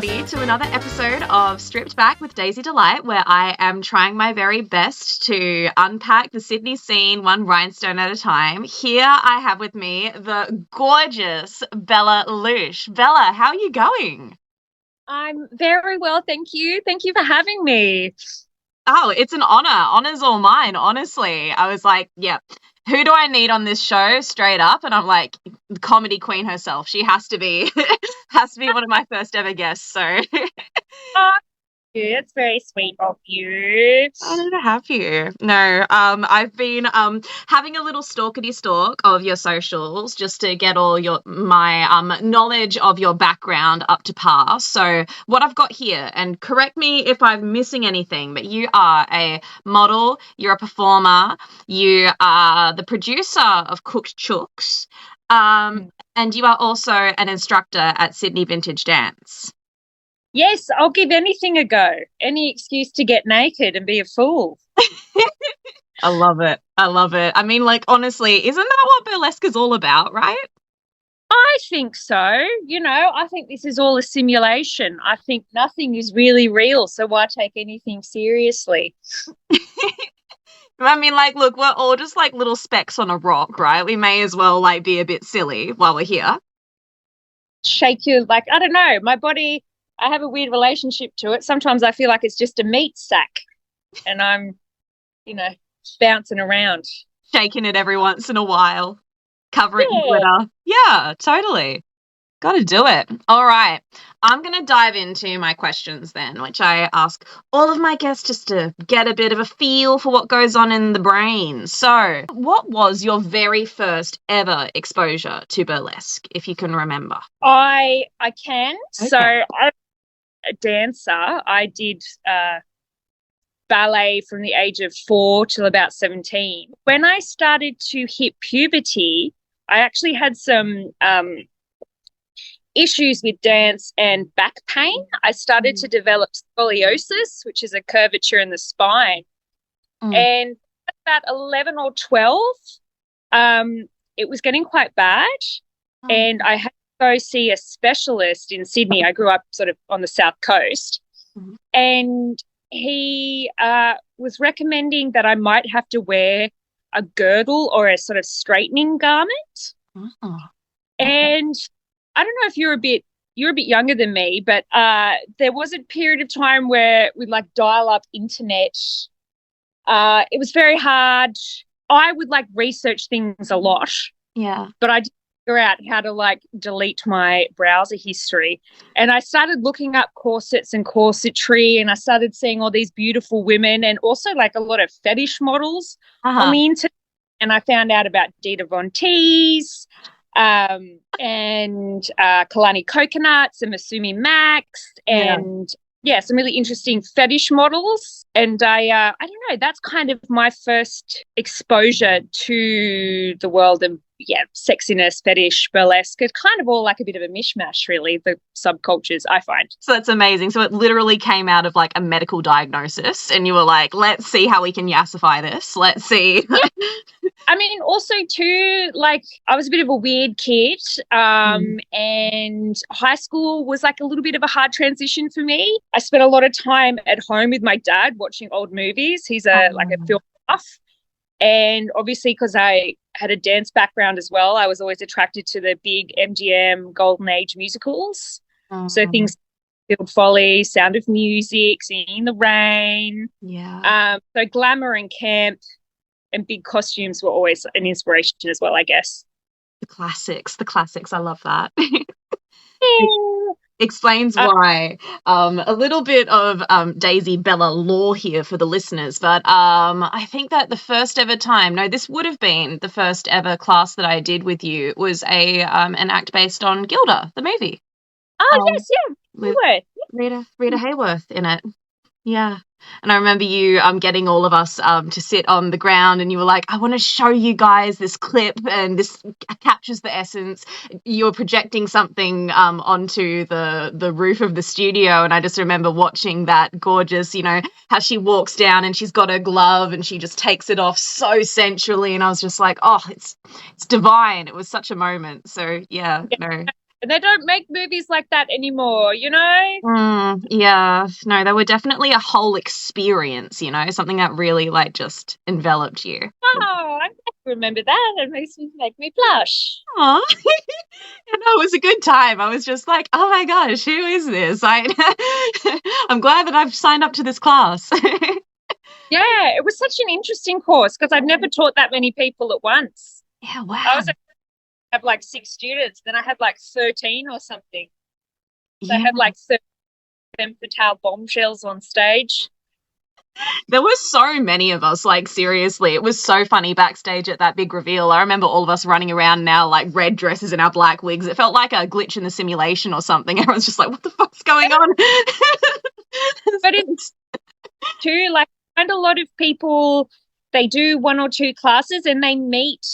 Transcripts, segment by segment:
everybody, to another episode of Stripped Back with Daisy Delight, where I am trying my very best to unpack the Sydney scene one rhinestone at a time. Here I have with me the gorgeous Bella Louche. Bella, how are you going? I'm very well, thank you. Thank you for having me. Oh, it's an honor. Honor's all mine, honestly. I was like, yeah, who do I need on this show straight up? And I'm like, the comedy queen herself. She has to be one of my first ever guests. So Oh, it's very sweet of you. honored to have you. No, I've been having a little stalkety stalk of your socials just to get all my knowledge of your background up to par. So what I've got here, and correct me if I'm missing anything, but you are a model, you're a performer, you are the producer of Chooks, and you are also an instructor at Sydney Vintage Dance. Yes, I'll give anything a go. Any excuse to get naked and be a fool. I love it. I love it. I mean, like, honestly, isn't that what burlesque is all about, right? I think so. I think this is all a simulation. I think nothing is really real, so why take anything seriously? I mean, like, look, we're all just like little specks on a rock, right? We may as well like be a bit silly while we're here. Shake you like, I don't know, my body, I have a weird relationship to it. Sometimes I feel like it's just a meat sack and I'm, bouncing around. Shaking it every once in a while. Cover it in glitter. Yeah, totally. Got to do it. All right. I'm going to dive into my questions then, which I ask all of my guests just to get a bit of a feel for what goes on in the brain. So, what was your very first ever exposure to burlesque, if you can remember? I can. Okay. So I'm a dancer. I did ballet from the age of 4 till about 17. When I started to hit puberty, I actually had some issues with dance and back pain. I started to develop scoliosis, which is a curvature in the spine. And about 11 or 12, it was getting quite bad. And I had to go see a specialist in Sydney. I grew up sort of on the south coast. And he was recommending that I might have to wear a girdle or a sort of straightening garment. And I don't know if you're a bit younger than me, but there was a period of time where we'd like dial up internet. It was very hard. I would like research things a lot. Yeah. But I didn't figure out how to like delete my browser history. And I started looking up corsets and corsetry, and I started seeing all these beautiful women and also like a lot of fetish models on the internet. And I found out about Dita Von Teese, and Kalani Coconuts and Masumi Max and some really interesting fetish models. And I don't know, that's kind of my first exposure to the world of sexiness, fetish, burlesque. It's kind of all like a bit of a mishmash, really, the subcultures, I find. So that's amazing. So it literally came out of like a medical diagnosis and you were like, let's see how we can yassify this. Let's see. I mean, also too, like I was a bit of a weird kid, and high school was like a little bit of a hard transition for me. I spent a lot of time at home with my dad watching old movies. He's a film buff. And obviously, because I had a dance background as well, I was always attracted to the big MGM Golden Age musicals. So things like Field Folly, Sound of Music, Singing in the Rain. Yeah. So glamour and camp and big costumes were always an inspiration as well, I guess. The classics. I love that. Explains why. A little bit of Daisy Bella lore here for the listeners, but I think that the first ever time, this would have been the first ever class that I did with you, was an act based on Gilda, the movie. Oh, yes, yeah. With Rita Hayworth in it. Yeah. And I remember you getting all of us to sit on the ground, and you were like, I want to show you guys this clip, and this captures the essence. You were projecting something onto the roof of the studio, and I just remember watching that gorgeous, how she walks down and she's got her glove and she just takes it off so sensually, and I was just like, oh, it's divine. It was such a moment. So, yeah. No. And they don't make movies like that anymore, you know? Yeah. No, they were definitely a whole experience, you know, something that really like just enveloped you. Oh, I remember that. It makes me make me blush. Aw. You know, it was a good time. I was just like, oh my gosh, who is this? I'm glad that I've signed up to this class. Yeah, it was such an interesting course because I'd never taught that many people at once. Yeah, I wow. was have like 6 students, then I had like 13 or something. So I Yeah. had like 30 femme fatale bombshells on stage. There were so many of us, like seriously. It was so funny backstage at that big reveal. I remember all of us running around in our like red dresses and our black wigs. It felt like a glitch in the simulation or something. Everyone's just like, what the fuck's going on? But it's too, like, and a lot of people, they do 1 or 2 classes and they meet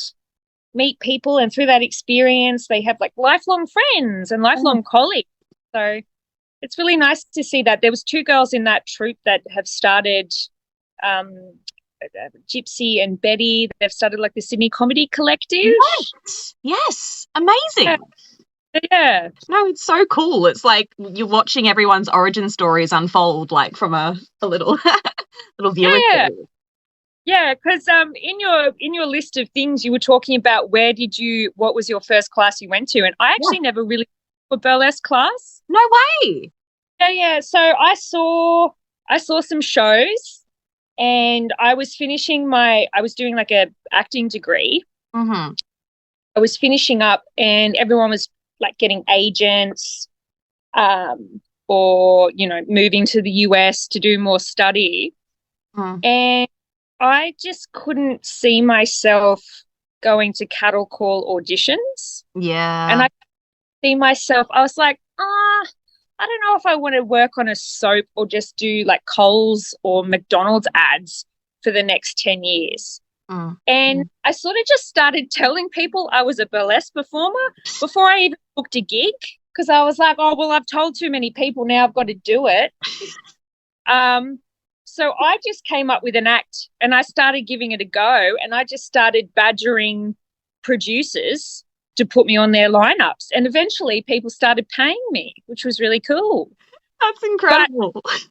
people, and through that experience they have like lifelong friends and lifelong colleagues. So it's really nice to see that. There was 2 girls in that troupe that have started, Gypsy and Betty. They've started like the Sydney Comedy Collective. Yes. Amazing. Yeah. No, it's so cool. It's like you're watching everyone's origin stories unfold, like from a little little viewer. Yeah, because in your list of things you were talking about what was your first class you went to, and I actually never really went to a burlesque class. No way. Yeah. So I saw some shows, and I was doing like a acting degree. Mm-hmm. I was finishing up, and everyone was like getting agents, or moving to the US to do more study, and I just couldn't see myself going to cattle call auditions. Yeah. And I see myself, I was like, I don't know if I want to work on a soap or just do like Coles or McDonald's ads for the next 10 years. And I sort of just started telling people I was a burlesque performer before I even booked a gig, because I was like, oh, well, I've told too many people, now I've got to do it. So I just came up with an act and I started giving it a go, and I just started badgering producers to put me on their lineups, and eventually people started paying me, which was really cool. That's incredible. But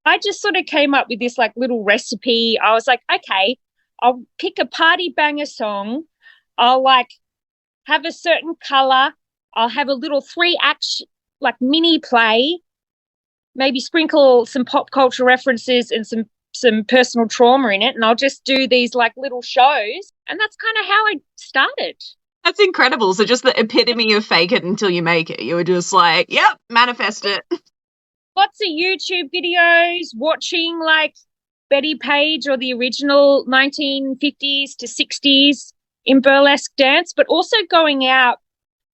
I just sort of came up with this like little recipe. I was like, okay, I'll pick a party banger song. I'll like have a certain color. I'll have a little 3-act like mini play, maybe sprinkle some pop culture references and some personal trauma in it, and I'll just do these like little shows. And that's kind of how I started. That's incredible. So just the epitome of fake it until you make it. You were just like, yep, manifest it. Lots of YouTube videos, watching like Betty Page or the original 1950s to 60s in burlesque dance, but also going out.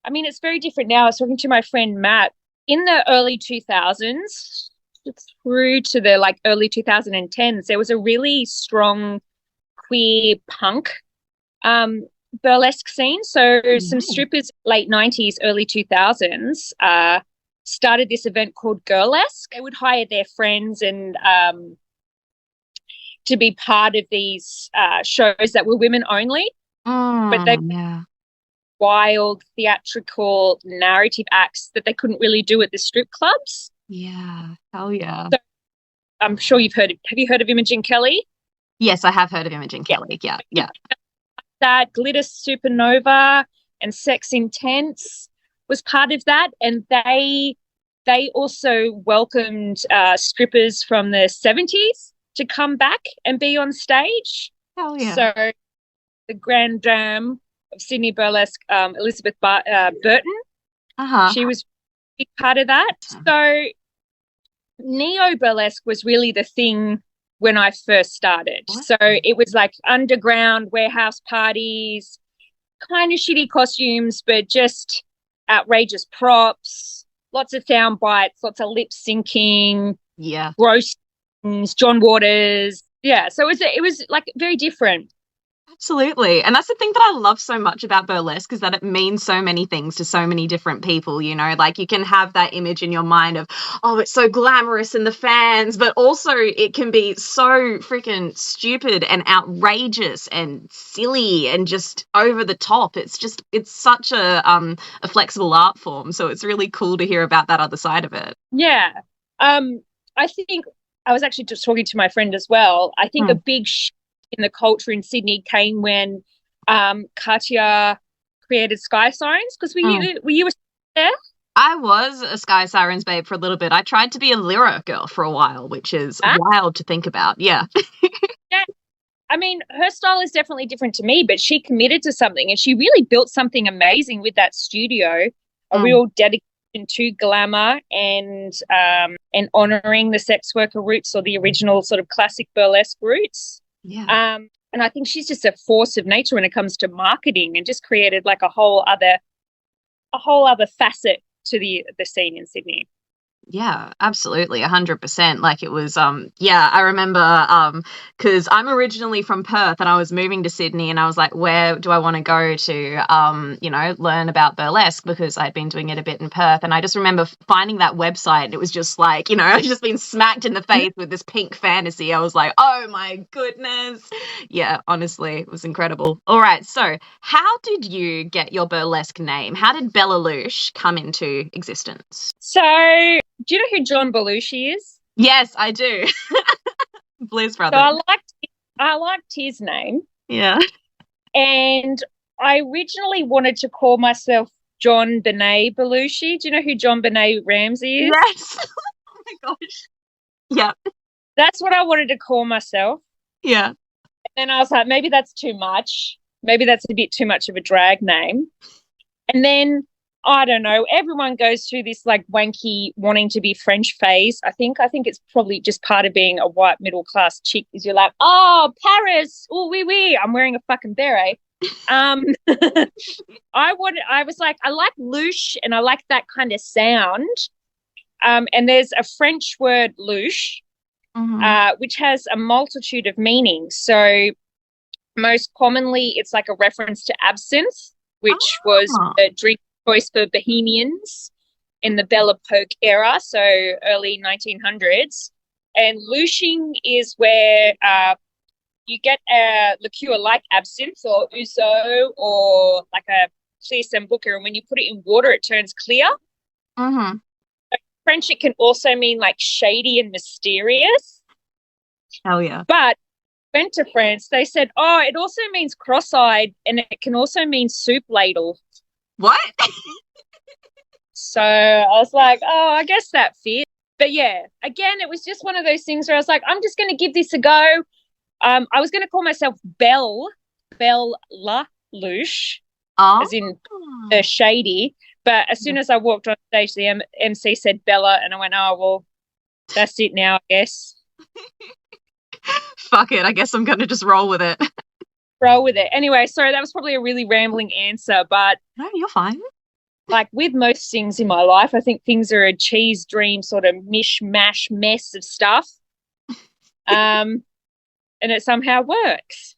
I mean, it's very different now. I was talking to my friend Matt. In the early 2000s through to the like early 2010s, there was a really strong queer punk burlesque scene. So some strippers late 90s, early 2000s started this event called Girlesque. They would hire their friends and to be part of these shows that were women only. But they wild theatrical narrative acts that they couldn't really do at the strip clubs. Yeah. Hell yeah. So I'm sure have you heard of Imogen Kelly? Yes, I have heard of Imogen Kelly. Yeah. That Glitter Supernova and Sex Intense was part of that, and they also welcomed strippers from the 70s to come back and be on stage. Hell yeah. So the Grand Dame of Sydney Burlesque, Elizabeth Burton, she was a big part of that. So neo-burlesque was really the thing when I first started. So it was like underground warehouse parties, kind of shitty costumes, but just outrageous props, lots of sound bites, lots of lip syncing, gross things, John Waters. Yeah, so it was like very different. Absolutely. And that's the thing that I love so much about burlesque is that it means so many things to so many different people, you know, like you can have that image in your mind of, oh, it's so glamorous and the fans, but also it can be so freaking stupid and outrageous and silly and just over the top. It's such a flexible art form. So it's really cool to hear about that other side of it. Yeah. I think I was actually just talking to my friend as well. I think a big shift in the culture in Sydney came when Katya created Sky Sirens, because were you there? I was a Sky Sirens babe for a little bit. I tried to be a Lyra girl for a while, which is wild to think about. Yeah. Yeah. I mean, her style is definitely different to me, but she committed to something and she really built something amazing with that studio, a real dedication to glamour and honouring the sex worker roots, or the original sort of classic burlesque roots. Yeah. And I think she's just a force of nature when it comes to marketing, and just created like a whole other facet to the scene in Sydney. Yeah, absolutely. 100%. Like it was, yeah, I remember, cause I'm originally from Perth and I was moving to Sydney and I was like, where do I want to go to, you know, learn about burlesque, because I'd been doing it a bit in Perth. And I just remember finding that website and it was just like, you know, I'd just been smacked in the face with this pink fantasy. I was like, oh my goodness. Yeah, honestly, it was incredible. All right. So how did you get your burlesque name? How did Bella Louche come into existence? So, do you know who John Belushi is? Yes, I do. Blues Brothers. So I liked his name. Yeah. And I originally wanted to call myself John Benet Belushi. Do you know who John Benet Ramsey is? Yes. Oh my gosh. Yeah. That's what I wanted to call myself. Yeah. And then I was like, maybe that's too much. Maybe that's a bit too much of a drag name. And then, I don't know, everyone goes through this like wanky wanting to be French phase. I think it's probably just part of being a white middle class chick, is you're like, oh, Paris, oh, oui, I'm wearing a fucking beret. I was like, I like louche and I like that kind of sound. And there's a French word louche, which has a multitude of meanings. So most commonly it's like a reference to absinthe, which was a drink choice for bohemians in the Belle Epoque era, so early 1900s. And louching is where you get a liqueur like absinthe or ouzo or like a clear sambuca, and when you put it in water, it turns clear. Mm-hmm. French, it can also mean like shady and mysterious. Hell yeah. But went to France, they said, oh, it also means cross-eyed, and it can also mean soup ladle. What? So I was like, oh, I guess that fits. But yeah, again, it was just one of those things where I was like, I'm just going to give this a go. I was going to call myself Bella Louche, as in the shady. But as soon as I walked on stage, the MC said Bella, and I went, oh, well, that's it now, I guess. Fuck it. I guess I'm going to just roll with it. Roll with it. Anyway, sorry, that was probably a really rambling answer, but no, you're fine. Like with most things in my life, I think things are a cheese dream sort of mishmash mess of stuff. And it somehow works.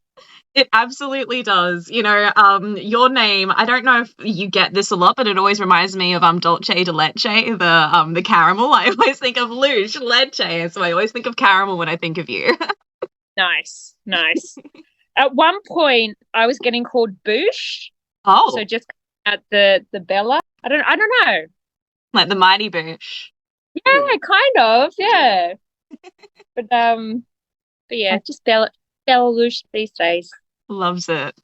It absolutely does. You know, your name, I don't know if you get this a lot, but it always reminds me of dolce de leche, the caramel. I always think of louche, leche, so I always think of caramel when I think of you. Nice. At one point, I was getting called Boosh. Oh. So just at the Bella. I don't know. Like the mighty Boosh. Yeah, kind of. Yeah. But yeah, just Bella Louche these days. Loves it.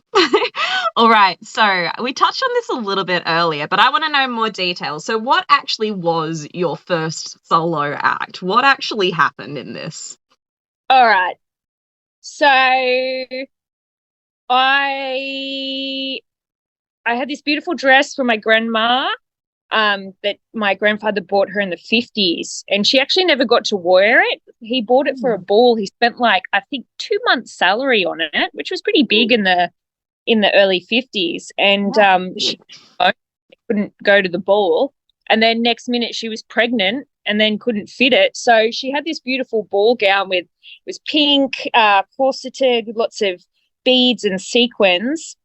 All right. So we touched on this a little bit earlier, but I want to know more details. So what actually was your first solo act? What actually happened in this? All right. So I had this beautiful dress from my grandma that my grandfather bought her in the 50s, and she actually never got to wear it. He bought it for a ball. He spent like, I think, 2 months' salary on it, which was pretty big in the early 50s. And she couldn't go to the ball. And then next minute she was pregnant and then couldn't fit it. So she had this beautiful ball gown it was pink, corseted, with lots of beads and sequins,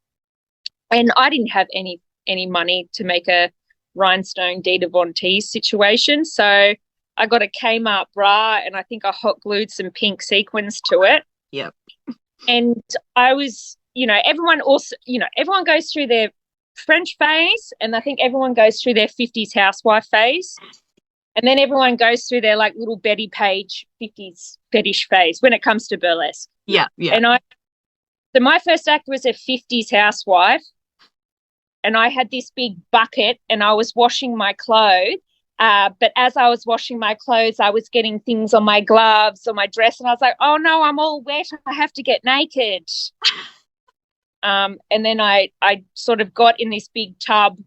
and I didn't have any money to make a rhinestone Dita Von Teese situation, so I got a Kmart bra, and I think I hot glued some pink sequins to it. Yep. And I was, everyone goes through their French phase, and I think everyone goes through their 50s housewife phase. And then everyone goes through their like little Betty Page 50s fetish phase when it comes to burlesque. Yeah, yeah. And so my first act was a 50s housewife, and I had this big bucket and I was washing my clothes. But as I was washing my clothes, I was getting things on my gloves or my dress, and I was like, oh no, I'm all wet. I have to get naked. And then I sort of got in this big tub,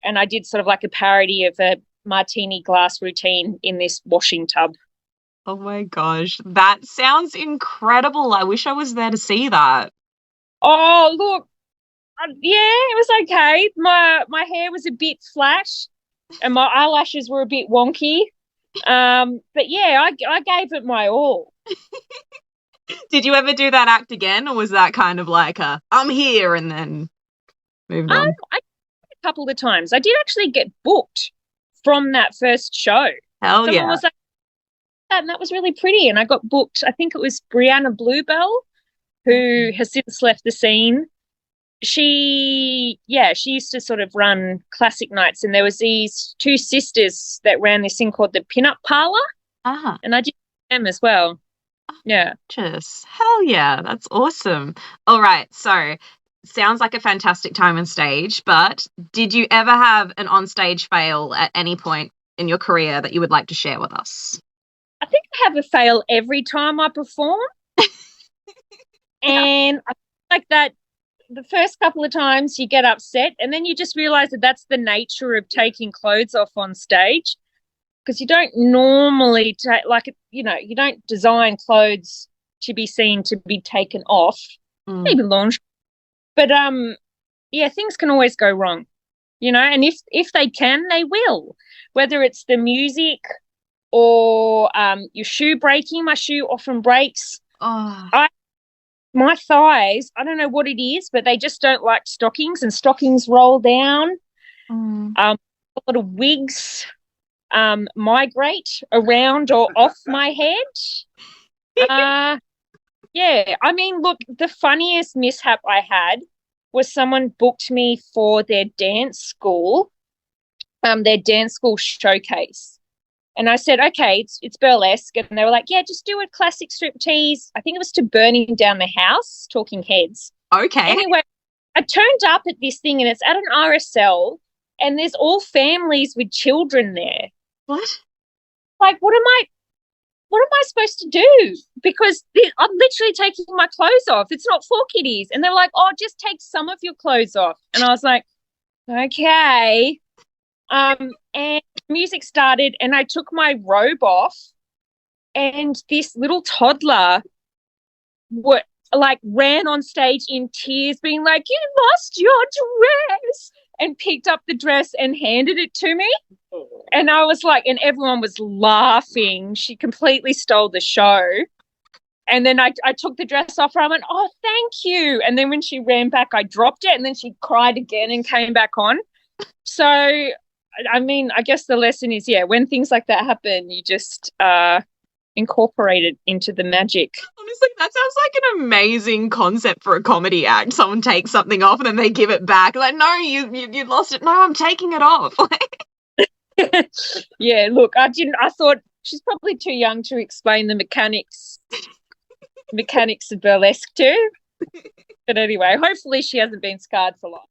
and I did sort of like a parody of a martini glass routine in this washing tub. Oh my gosh, that sounds incredible. I wish I was there to see that. Oh, look. Yeah, it was okay. My hair was a bit flat and my eyelashes were a bit wonky. But yeah, I gave it my all. Did you ever do that act again, or was that kind of like I'm here and then moved on? I did a couple of times. I did actually get booked from that first show. Hell Someone yeah. was like, and that was really pretty. And I got booked. I think it was Brianna Bluebell, who has since left the scene. She used to sort of run classic nights, and there was these two sisters that ran this thing called the Pin-Up Parlor. And I did them as well. Yeah. Just hell yeah, that's awesome. All right, so sounds like a fantastic time on stage, but did you ever have an on-stage fail at any point in your career that you would like to share with us? I think I have a fail every time I perform. And I like that the first couple of times you get upset, and then you just realize that that's the nature of taking clothes off on stage, because you don't normally you don't design clothes to be seen to be taken off, maybe lingerie. But things can always go wrong, and if they can, they will, whether it's the music or your shoe breaking. My shoe often breaks. My thighs, I don't know what it is, but they just don't like stockings, and stockings roll down. A lot of wigs migrate around or off my head. Yeah, I mean, look, the funniest mishap I had was someone booked me for their dance school showcase. And I said, okay, it's burlesque. And they were like, yeah, just do a classic striptease. I think it was to Burning Down the House, Talking Heads. Okay. Anyway, I turned up at this thing, and it's at an RSL, and there's all families with children there. What? Like, what am I supposed to do? Because I'm literally taking my clothes off. It's not for kiddies. And they were like, oh, just take some of your clothes off. And I was like, okay. And music started, and I took my robe off, and this little toddler ran on stage in tears, being like, you lost your dress, and picked up the dress and handed it to me. And I was like, and everyone was laughing. She completely stole the show. And then I took the dress off her. I went, oh, thank you. And then when she ran back, I dropped it, and then she cried again and came back on. So, I mean, I guess the lesson is, when things like that happen, you just incorporate it into the magic. Honestly, that sounds like an amazing concept for a comedy act. Someone takes something off and then they give it back. Like, no, you lost it. No, I'm taking it off. Yeah, look, I thought she's probably too young to explain the mechanics of burlesque too. But anyway, hopefully she hasn't been scarred for long.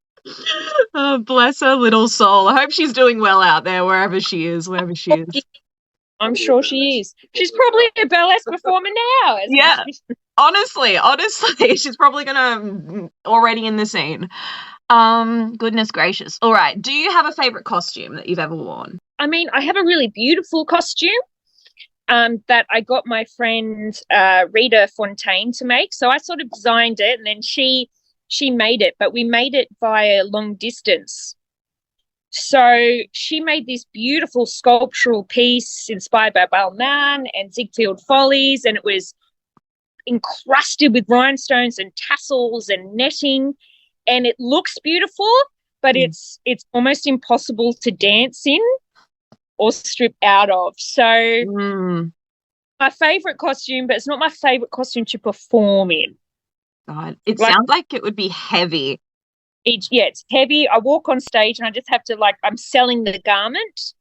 Oh, bless her little soul. I hope she's doing well out there, wherever she is. I'm sure she is. She's probably a burlesque performer now. Yeah, honestly, she's probably already in the scene. Goodness gracious. All right. Do you have a favorite costume that you've ever worn? I mean, I have a really beautiful costume that I got my friend Rita Fontaine to make. So I sort of designed it, and then she made it, but we made it via long distance. So she made this beautiful sculptural piece inspired by Balmain and Ziegfeld Follies, and it was encrusted with rhinestones and tassels and netting, and it looks beautiful, but it's almost impossible to dance in or strip out of. So my favorite costume, but it's not my favorite costume to perform in. God, it sounds like it would be heavy. It's heavy. I walk on stage and I just have to, like, I'm selling the garment,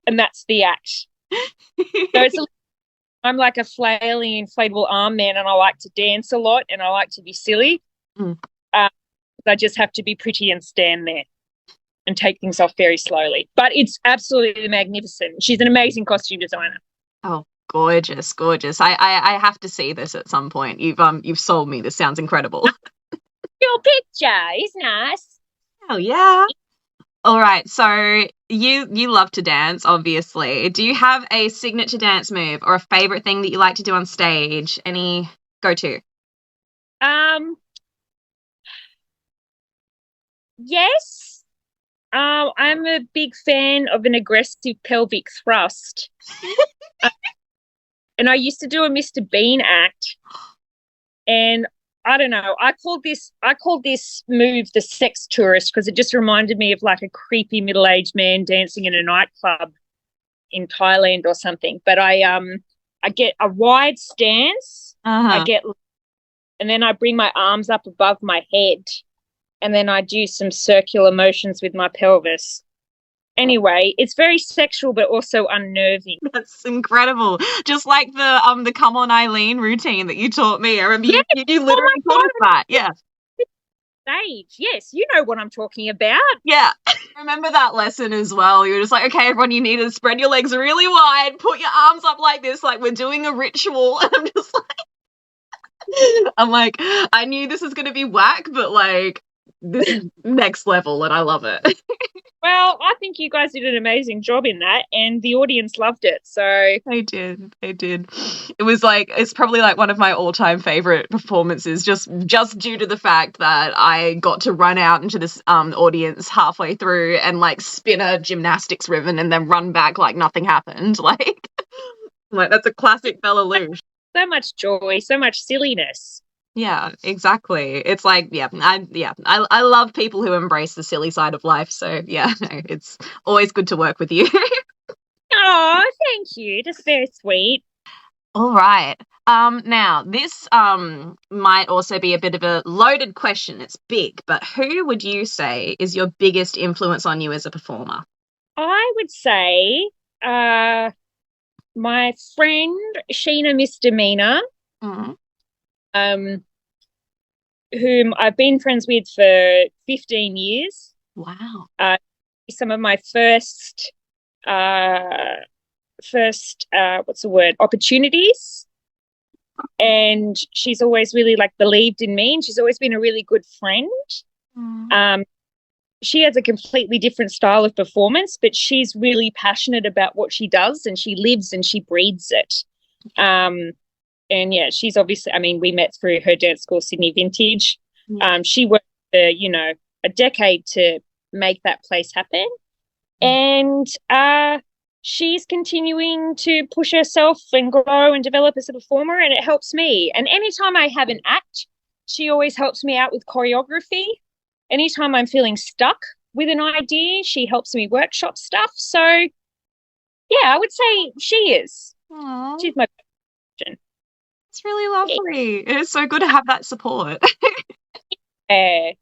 and that's the act. So I'm like a flailing inflatable arm man, and I like to dance a lot, and I like to be silly. I just have to be pretty and stand there and take things off very slowly. But it's absolutely magnificent. She's an amazing costume designer. Oh, gorgeous, gorgeous. I have to see this at some point. You've sold me. This sounds incredible. Your picture is nice. Oh yeah. All right. So you love to dance, obviously. Do you have a signature dance move or a favorite thing that you like to do on stage? Any go-to? Yes. I'm a big fan of an aggressive pelvic thrust. And I used to do a Mr. Bean act, and I don't know, I called this move the sex tourist because it just reminded me of like a creepy middle-aged man dancing in a nightclub in Thailand or something. But I get a wide stance, and then I bring my arms up above my head, and then I do some circular motions with my pelvis. Anyway, it's very sexual but also unnerving. That's incredible. Just like the Come On Eileen routine that you taught me. I remember you literally taught us that. Yeah. Stage. Yes, you know what I'm talking about. Yeah. I remember that lesson as well. You were just like, okay, everyone, you need to spread your legs really wide, put your arms up like this, like we're doing a ritual. And I'm like, I knew this was going to be whack, but like this is next level, and I love it. Well, I think you guys did an amazing job in that, and the audience loved it. So they did. It was like, it's probably like one of my all-time favorite performances, just due to the fact that I got to run out into this audience halfway through and like spin a gymnastics ribbon and then run back like nothing happened. Like that's a classic Bella Louche. So much joy, so much silliness. Yeah, exactly. It's like, I love people who embrace the silly side of life. So yeah, no, it's always good to work with you. Oh, thank you. That's very sweet. All right. Now this might also be a bit of a loaded question. It's big, but who would you say is your biggest influence on you as a performer? I would say my friend Sheena Misdemeanor. Whom I've been friends with for 15 years. Wow. Some of my first opportunities. And she's always really like believed in me, and she's always been a really good friend. She has a completely different style of performance, but she's really passionate about what she does, and she lives and she breathes it. And yeah, she's obviously, I mean, we met through her dance school, Sydney Vintage. She worked for, a decade to make that place happen. And she's continuing to push herself and grow and develop as a performer, and it helps me. And anytime I have an act, she always helps me out with choreography. Anytime I'm feeling stuck with an idea, she helps me workshop stuff. So, yeah, I would say she is. Aww. She's my passion. It's really lovely. It is so good to have that support. Yeah.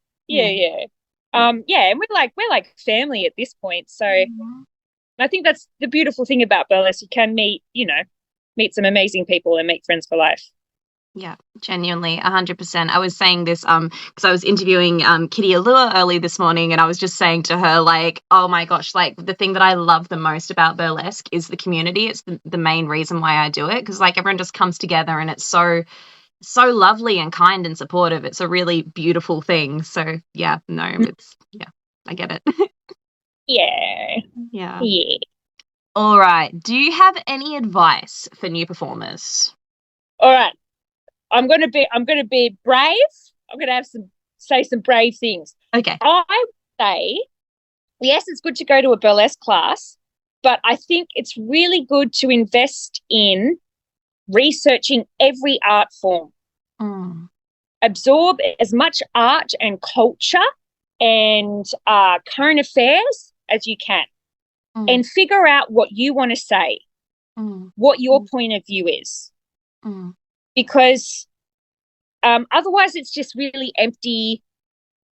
And we're like family at this point. So I think that's the beautiful thing about burlesque. You can meet some amazing people and make friends for life. Yeah, genuinely, 100%. I was saying this because I was interviewing Kitty Allure early this morning, and I was just saying to her, like, oh my gosh, like the thing that I love the most about burlesque is the community. It's the main reason why I do it, because like everyone just comes together and it's so lovely and kind and supportive. It's a really beautiful thing. So yeah, no, I get it. Yeah. All right. Do you have any advice for new performers? All right. I'm gonna be brave. I'm gonna say some brave things. Okay. I would say, yes, it's good to go to a burlesque class, but I think it's really good to invest in researching every art form. Absorb as much art and culture and current affairs as you can, and figure out what you want to say, what your point of view is, because otherwise it's just really empty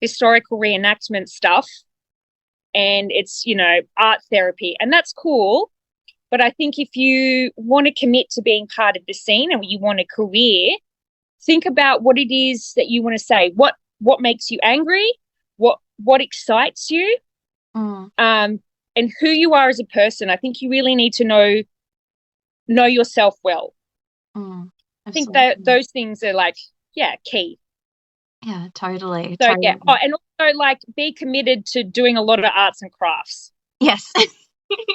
historical reenactment stuff, and it's, you know, art therapy, and that's cool. But I think if you want to commit to being part of the scene and you want a career, think about what it is that you want to say. What makes you angry? What excites you? And who you are as a person. I think you really need to know yourself well. I think that those things are like, key. Yeah, totally. So yeah. Oh, and also like be committed to doing a lot of arts and crafts. Yes.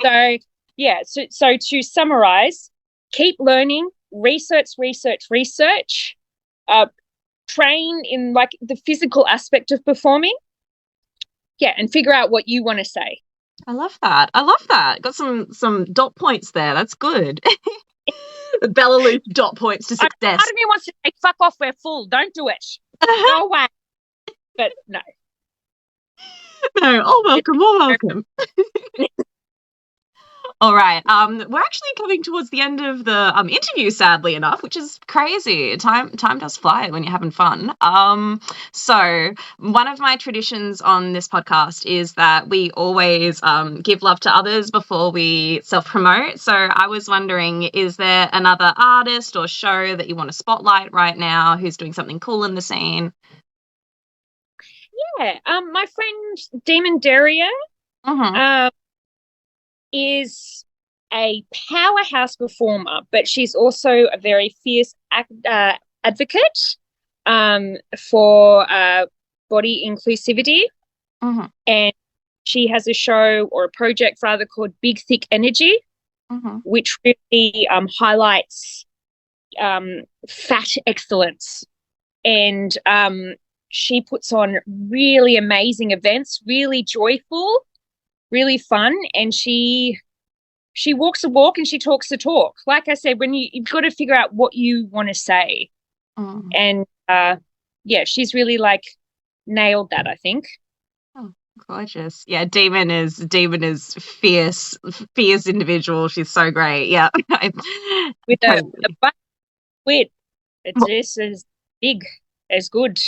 So yeah. So to summarize, keep learning, research. Train in like the physical aspect of performing. Yeah, and figure out what you want to say. I love that. Got some dot points there. That's good. Bella Louche dot points to success. Part of me wants to say, fuck off, we're full. Don't do it. No way. But no. No, welcome. All right. We're actually coming towards the end of the interview, sadly enough, which is crazy. Time does fly when you're having fun. So one of my traditions on this podcast is that we always give love to others before we self-promote. So I was wondering, is there another artist or show that you want to spotlight right now who's doing something cool in the scene? Yeah. My friend Demon Derrier is a powerhouse performer, but she's also a very fierce advocate for body inclusivity. And she has a show, or a project rather, called Big Thick Energy, which really highlights fat excellence. And she puts on really amazing events, really joyful, really fun, and she walks the walk and she talks the talk. Like I said, when you've got to figure out what you want to say. And she's really like nailed that, I think. Oh, gorgeous. Yeah, Demon is fierce individual. She's so great. Yeah. With a butt quid. It's just as big as good.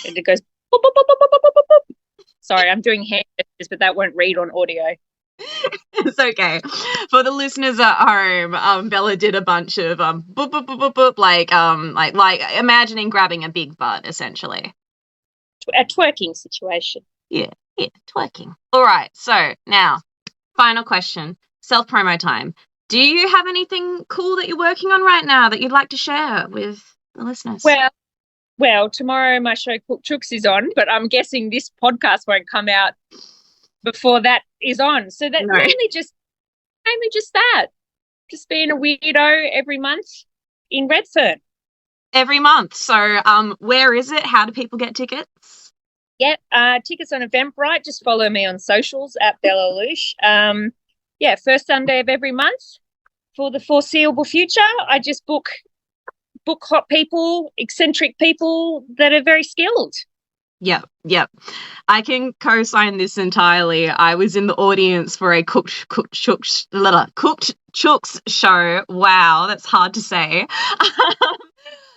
And it goes boop, boop, boop, boop, boop, boop, boop. Sorry, I'm doing hand gestures, but that won't read on audio. It's okay. For the listeners at home, Bella did a bunch of boop, boop, boop, boop, boop, like imagining grabbing a big butt, essentially. A twerking situation. Yeah, twerking. All right, so now, final question, self-promo time. Do you have anything cool that you're working on right now that you'd like to share with the listeners? Well, tomorrow my show Chooks is on, but I'm guessing this podcast won't come out before that is on. So that's mainly just that. Just being a weirdo every month in Redfern. Every month. So where is it? How do people get tickets? Yeah, tickets on Eventbrite. Just follow me on socials at Bella Louche. First Sunday of every month for the foreseeable future. I just book hot people, eccentric people that are very skilled. Yep. I can co-sign this entirely. I was in the audience for a cooked Chooks show. Wow, that's hard to say.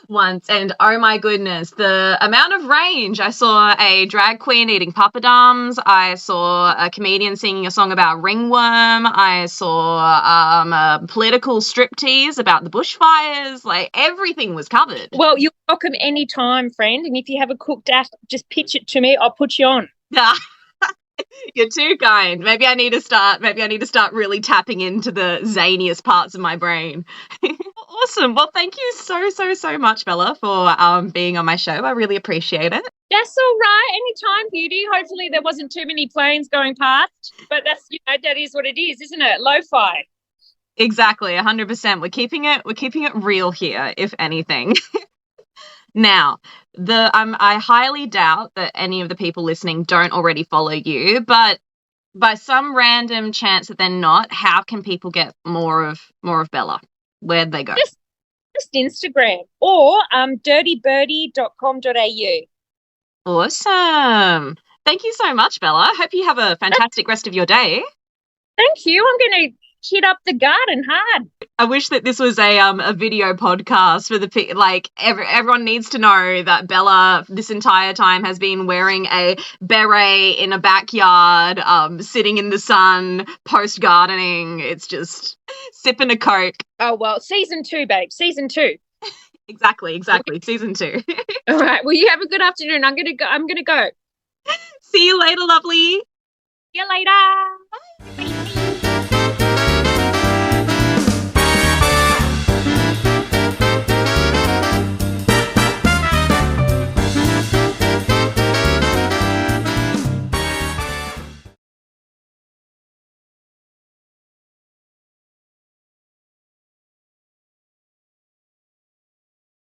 Once, and oh my goodness, the amount of range. I saw a drag queen eating papadums. I saw a comedian singing a song about ringworm. I saw a political striptease about the bushfires. Like, everything was covered. Well, you're welcome anytime, friend, and if you have a cooked ass, just pitch it to me. I'll put you on. Yeah. You're too kind. Maybe I need to start really tapping into the zaniest parts of my brain. Awesome. Well, thank you so much, Bella, for being on my show. I really appreciate it. That's all right. Anytime, beauty. Hopefully there wasn't too many planes going past, but that's, that is what it is, isn't it? Lo-fi. Exactly. 100%. We're keeping it real here, if anything. Now, I highly doubt that any of the people listening don't already follow you, but by some random chance that they're not, how can people get more of Bella? Where'd they go? Just just Instagram or dirtybirdie.com.au. Awesome. Thank you so much, Bella. Hope you have a fantastic rest of your day. Thank you. I'm going to hit up the garden hard. I wish that this was a video podcast for the everyone needs to know that Bella this entire time has been wearing a beret in a backyard, sitting in the sun, post gardening. It's just sipping a Coke. Oh well, season 2, babe. Season 2. Exactly. Season 2. All right. Well, you have a good afternoon. I'm gonna go. See you later, lovely. See you later.